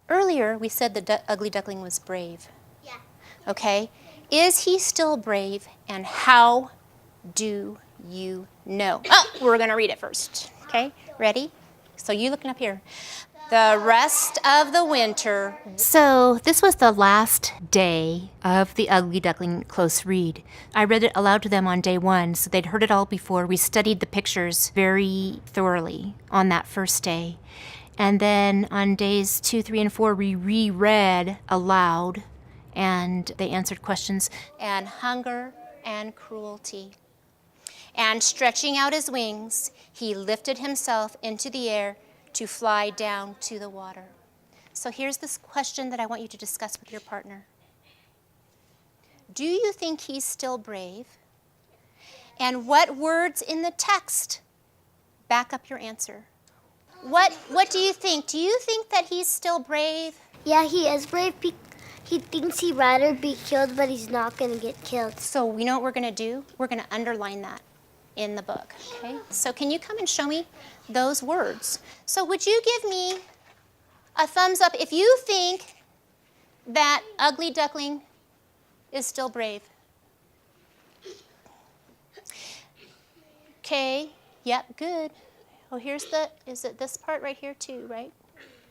Earlier, we said the ugly duckling was brave. Yeah. Okay? Is he still brave, and how do you know? Oh, we're going to read it first. Okay? Ready? So you looking up here. The rest of the winter. So this was the last day of the Ugly Duckling close read. I read it aloud to them on day 1, so they'd heard it all before. We studied the pictures very thoroughly on that first day. And then on days 2, 3, and 4, we reread aloud, and they answered questions. And hunger and cruelty. And stretching out his wings, he lifted himself into the air to fly down to the water. So here's this question that I want you to discuss with your partner. Do you think he's still brave? And what words in the text back up your answer? What do you think? Do you think that he's still brave? Yeah, he is brave. He thinks he'd rather be killed, but he's not going to get killed. So we know what we're going to do? We're going to underline that in the book, okay? So can you come and show me those words? So would you give me a thumbs up if you think that Ugly Duckling is still brave? Okay, yep, good. Oh, is it this part right here too, right?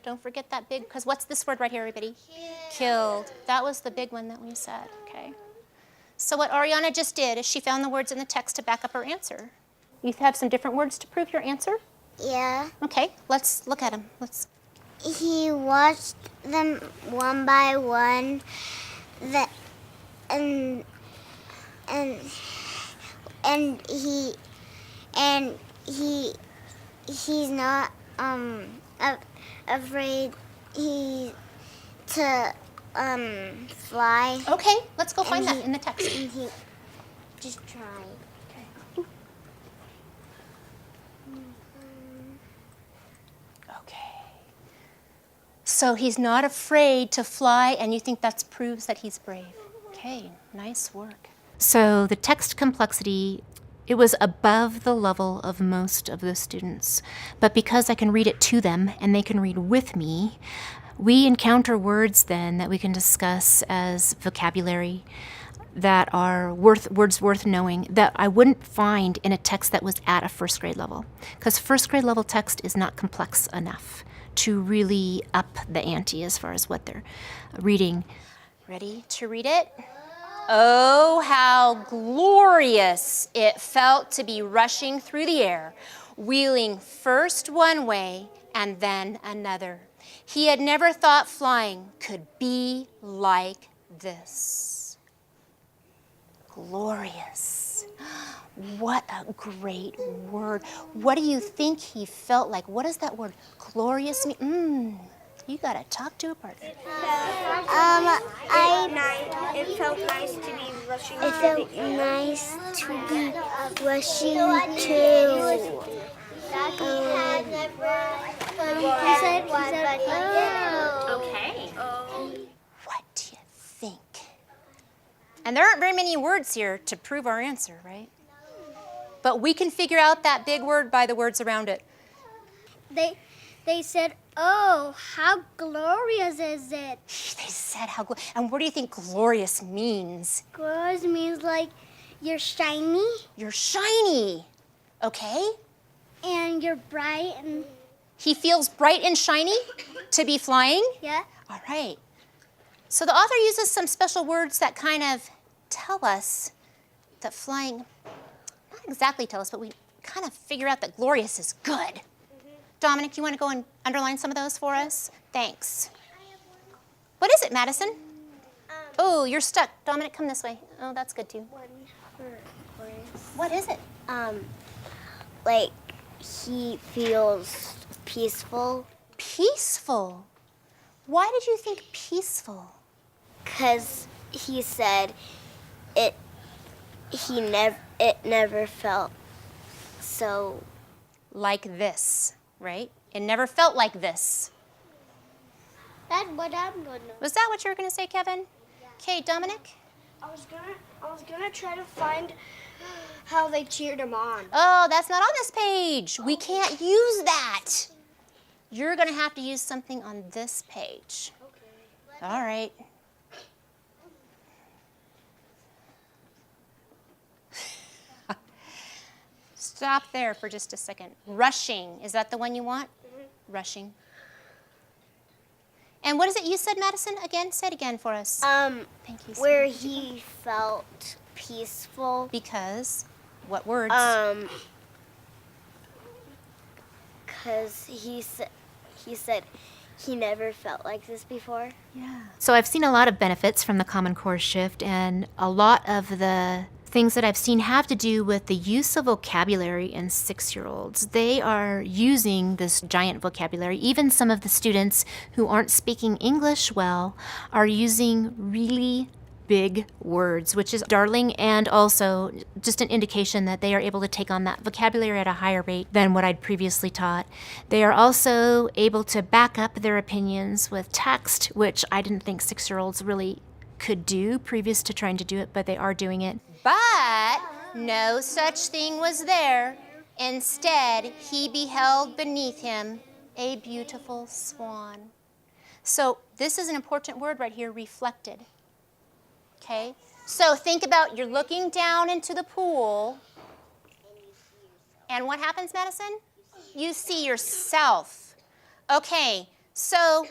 Don't forget that big, because what's this word right here, everybody? Killed. That was the big one that we said, okay? So what Ariana just did is she found the words in the text to back up her answer. You have some different words to prove your answer? Yeah. Okay, let's look at them. He watched them one by one, he's not afraid to fly. Okay, let's go find that in the text. And he just tried. Okay. So he's not afraid to fly, and you think that proves that he's brave. Okay, nice work. So the text complexity, it was above the level of most of the students. But because I can read it to them and they can read with me, we encounter words then that we can discuss as vocabulary that are words worth knowing that I wouldn't find in a text that was at a first grade level. Because first grade level text is not complex enough to really up the ante as far as what they're reading. Ready to read it? Oh, how glorious it felt to be rushing through the air, wheeling first one way and then another. He had never thought flying could be like this. Glorious. What a great word. What do you think he felt like? What does that word glorious mean? You gotta talk to a partner. It felt nice to be rushing. It felt nice to be rushing to. He said, oh. Okay. What do you think? And there aren't very many words here to prove our answer, right? But we can figure out that big word by the words around it. They said, oh, how glorious is it? They said how glorious. And what do you think glorious means? Glorious means like you're shiny. You're shiny. Okay. And you're bright and... He feels bright and shiny to be flying? Yeah. All right. So the author uses some special words that kind of tell us that flying, not exactly tell us, but we kind of figure out that glorious is good. Dominic, you want to go and underline some of those for us? Thanks. What is it, Madison? Oh, you're stuck. Dominic, come this way. Oh, that's good too. One for glorious. What is it? Like he feels peaceful. Peaceful. Why did you think peaceful? 'Cause he said it never felt so like this, right? It never felt like this. That's what I'm gonna. Was that what you were gonna say, Kevin? Okay, Dominic? I was gonna try to find how they cheered him on. Oh, that's not on this page. We can't use that. you're going to have to use something on this page. Okay. All right. Stop there for just a second. Rushing, is that the one you want? Mm-hmm. Rushing. And what is it you said, Madison? Again, say it again for us. Thank you. Where he felt peaceful. Because, what words? Because he said he never felt like this before. Yeah. So I've seen a lot of benefits from the Common Core shift, and a lot of the things that I've seen have to do with the use of vocabulary in 6-year-olds. They are using this giant vocabulary. Even some of the students who aren't speaking English well are using really big words, which is darling, and also just an indication that they are able to take on that vocabulary at a higher rate than what I'd previously taught. They are also able to back up their opinions with text, which I didn't think 6-year-olds really could do previous to trying to do it, but they are doing it. But no such thing was there. Instead, he beheld beneath him a beautiful swan. So this is an important word right here, reflected. Okay? So think about, you're looking down into the pool, and what happens, Madison? You see yourself. Okay, so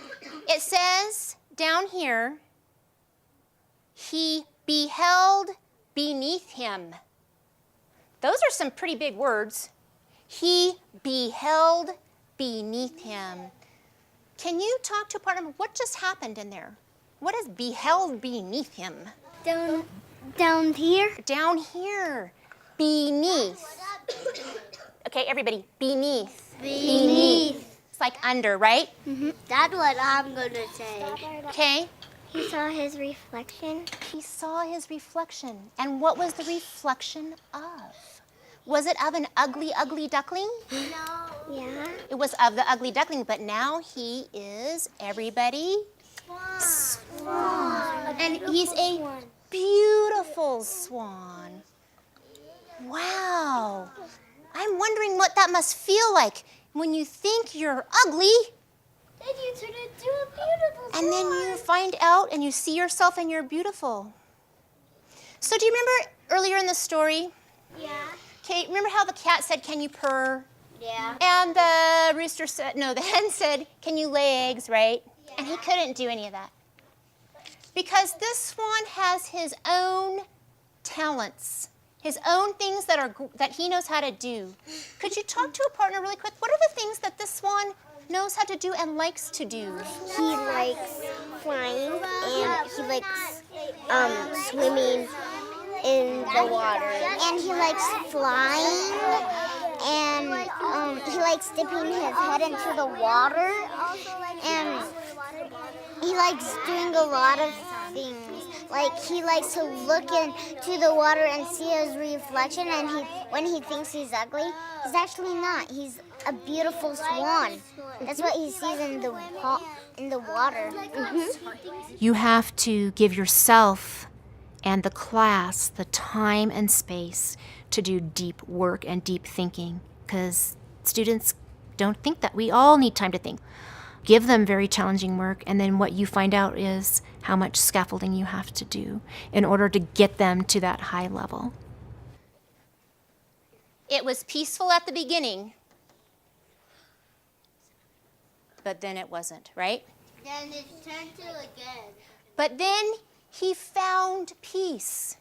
it says down here, he beheld beneath him. Those are some pretty big words. He beheld beneath him. Can you talk to a partner? What just happened in there? What is beheld beneath him? Down here? Down here. Beneath. Okay, everybody. Beneath. Beneath. It's like under, right? Mm-hmm. That's what I'm going to say. Okay. He saw his reflection. He saw his reflection. And what was the reflection of? Was it of an ugly, ugly duckling? No. Yeah. It was of the ugly duckling, but now he is, everybody? Swan. And he's a beautiful swan. Wow. I'm wondering what that must feel like when you think you're ugly. Then you turn into a beautiful swan. And then you find out and you see yourself and you're beautiful. So do you remember earlier in the story? Yeah. Okay, remember how the cat said, "Can you purr?" Yeah. And the rooster said, no, the hen said, "Can you lay eggs?" Right? Yeah. And he couldn't do any of that. Because this swan has his own talents, his own things that he knows how to do. Could you talk to a partner really quick? What are the things that this swan knows how to do and likes to do? He likes flying and he likes swimming in the water. And he likes flying and he likes dipping his head into the water. And he likes doing a lot of things. Like he likes to look into the water and see his reflection, and when he thinks he's ugly, he's actually not. He's a beautiful swan. That's what he sees in the water. Mm-hmm. You have to give yourself and the class the time and space to do deep work and deep thinking, because students don't think that. We all need time to think. Give them very challenging work, and then what you find out is how much scaffolding you have to do in order to get them to that high level. It was peaceful at the beginning, but then it wasn't, right? Then it turned to again. But then he found peace.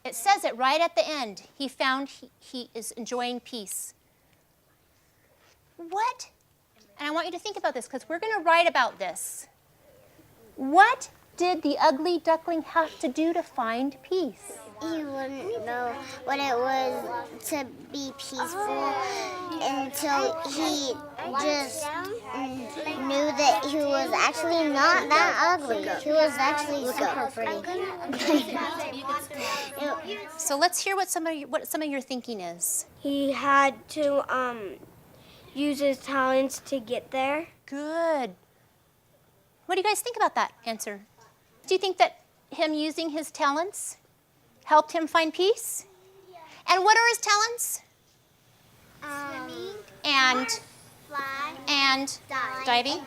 It says it right at the end. He found he is enjoying peace. What? And I want you to think about this, because we're going to write about this. What did the ugly duckling have to do to find peace? He wouldn't know what it was to be peaceful until he just knew that he was actually not that ugly. He was actually super pretty. So let's hear what some of your thinking is. He had to use his talents to get there. Good. What do you guys think about that answer? Do you think that him using his talents helped him find peace? And what are his talents? Swimming. And Fly. and diving.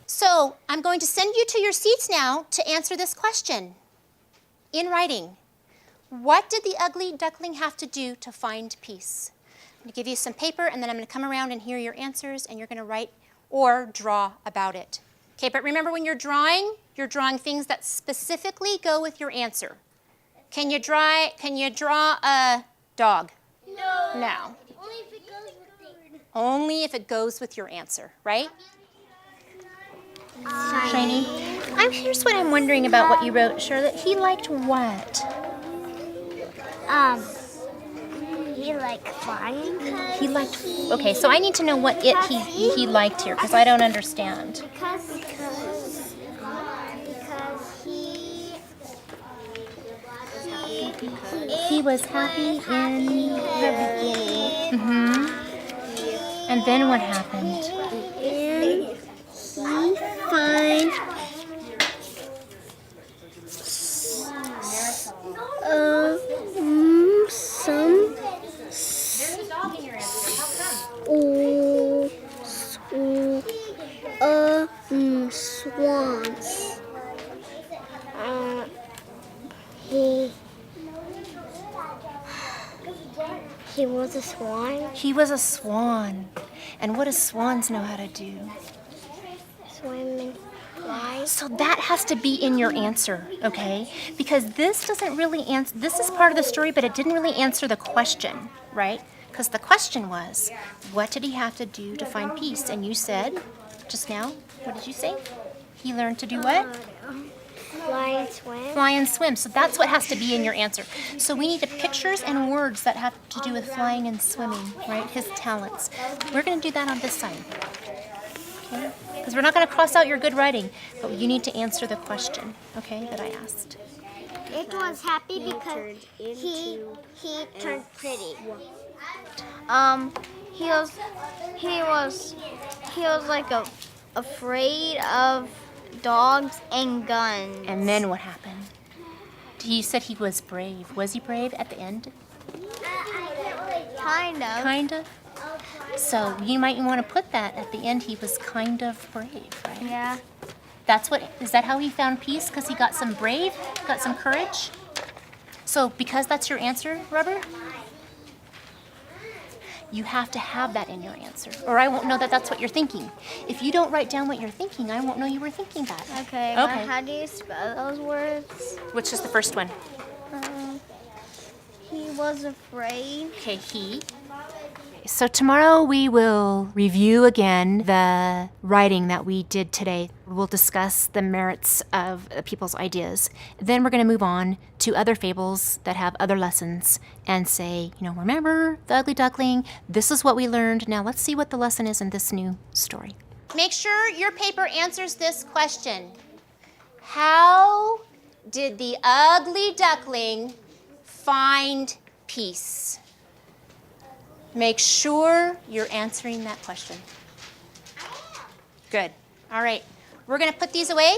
So I'm going to send you to your seats now to answer this question in writing. What did the ugly duckling have to do to find peace? I'm going to give you some paper, and then I'm going to come around and hear your answers, and you're going to write or draw about it. Okay, but remember when you're drawing things that specifically go with your answer. Can you draw a dog? No. Only if it goes with your answer, right? Shiny. Here's what I'm wondering about what you wrote, Charlotte. He liked what? He liked flying. He liked. Okay, so I need to know what he liked here because I don't understand. Because He was happy in the beginning. And then what happened? And he finds some swans. He was a swan. He was a swan. And what do swans know how to do? Swim and fly. So that has to be in your answer, okay? Because this doesn't really answer, this is part of the story, but it didn't really answer the question, right? Because the question was, what did he have to do to find peace? And you said, just now, what did you say? He learned to do what? Fly and swim. Fly and swim. So that's what has to be in your answer. So we need pictures and words that have to do with flying and swimming, right? His talents. We're going to do that on this side. Okay? Because we're not going to cross out your good writing, but you need to answer the question, okay, that I asked. It was happy because he turned pretty. He was like afraid of dogs and guns. And then what happened? He said he was brave. Was he brave at the end? Kind of. Kind of? So you might want to put that at the end. He was kind of brave, right? Yeah. Is that how he found peace? Because he got some brave? Got some courage? So because that's your answer, Rubber? You have to have that in your answer, or I won't know that that's what you're thinking. If you don't write down what you're thinking, I won't know you were thinking that. Okay. But how do you spell those words? Which is the first one? He was afraid. Okay, he. So tomorrow we will review again the writing that we did today. We'll discuss the merits of people's ideas. Then we're going to move on to other fables that have other lessons and say, remember the ugly duckling? This is what we learned. Now let's see what the lesson is in this new story. Make sure your paper answers this question. How did the ugly duckling find peace? Make sure you're answering that question. Good. All right. We're going to put these away.